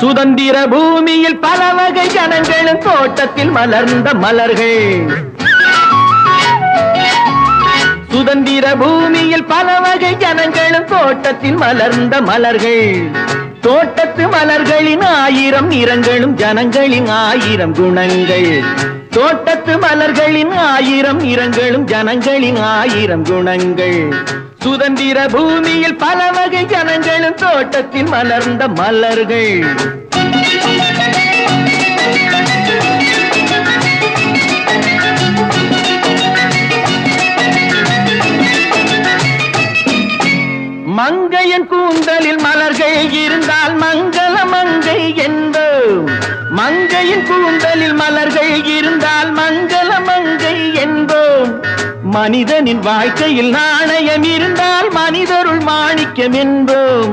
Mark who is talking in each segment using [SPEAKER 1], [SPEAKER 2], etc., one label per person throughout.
[SPEAKER 1] சுதந்திர பூமியில் பல வகை ஜனங்களும் தோட்டத்தில் மலர்ந்த மலர்கள். சுதந்திர பூமியில் பல வகை ஜனங்களும் தோட்டத்தில் மலர்ந்த மலர்கள். தோட்டத்து மலர்களின் ஆயிரம் நிறங்களும் ஜனங்களின் ஆயிரம் குணங்கள். தோட்டத்து மலர்களின் ஆயிரம் நிறங்களும் ஜனங்களின் ஆயிரம் குணங்கள். சுதந்திர பூமியில் பல வகை ஜனங்களும் தோட்டத்தில் மலர்ந்த மலர்கள். மங்கையன் கூந்தலில் மலர்கள் இருந்தால் மங்கள மங்கை என்போம். மங்கையின் கூந்தலில் மலர்கள் இருந்தால் மங்கள மங்கை என்போம். மனிதனின் வாழ்க்கையில் நாணயம் இருந்தால் மனிதருள் மாணிக்கம் என்போம்.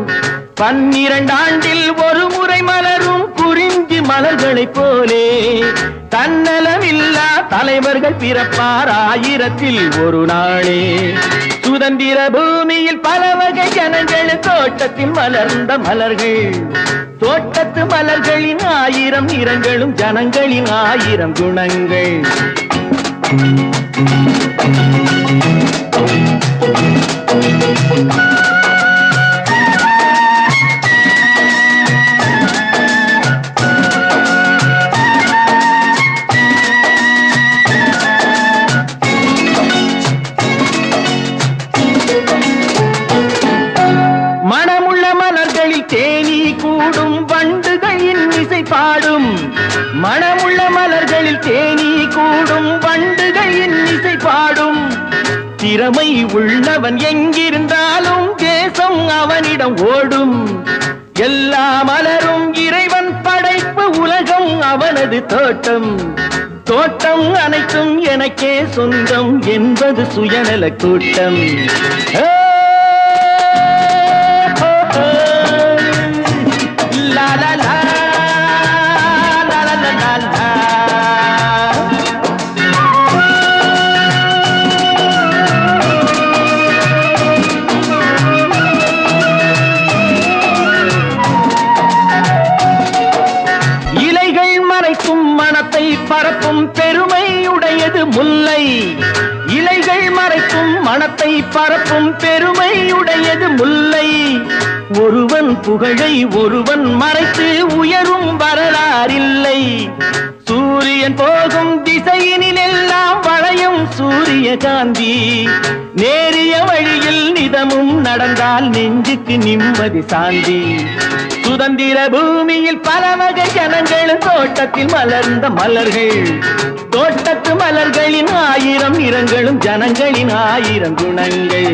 [SPEAKER 1] 12 ஆண்டில் ஒரு முறை மலரும் குறிஞ்சி மலர்களைப் போலே தன்னலமில்லா தலைவர்கள் பிறப்பார் ஆயிரத்தில் ஒரு நாளே. சுதந்திர பூமியில் பல வகை ஜனங்கள் தோட்டத்தில் மலர்ந்த மலர்கள். தோட்டத்து மலர்களின் ஆயிரம் நிறங்களும் ஜனங்களின் ஆயிரம் குணங்கள். மனமுள்ள மலர்களில் தேனீ கூடும் வண்டுகளின் இசை பாடும். மனமுள்ள மலர்களில் தேனீ கூடும் வண்டுகளின் இசை பாடும். திறமை உள்ளவன் எங்கிருந்தாலும் தேசம் அவனிடம் ஓடும். எல்லா மலரும் இறைவன் படைப்பு, உலகம் அவனது தோட்டம். தோட்டம் அனைத்தும் எனக்கே சொந்தம் என்பது சுயநல கூட்டம். மனத்தை பரப்பும் பெருமை உடையது முல்லை. இலைகள் மறைக்கும் மனத்தை பரப்பும் பெருமை உடையது முல்லை. ஒருவன் புகழை ஒருவன் மறைத்து உயரும் வரலாறில்லை. சூரியன் போகும் திசையினில் எல்லாம் வளையும் சூரியகாந்தி. நேரிய வழியில் நிதமும் நடந்தால் நெஞ்சுக்கு நிம்மதி சாந்தி. சுதந்திர பூமியில் பல வகை ஜனங்கள் தோட்டத்தில் மலர்ந்த மலர்கள். தோட்டத்து மலர்களின் ஆயிரம் நிறங்களும் ஜனங்களின் ஆயிரம் குணங்கள்.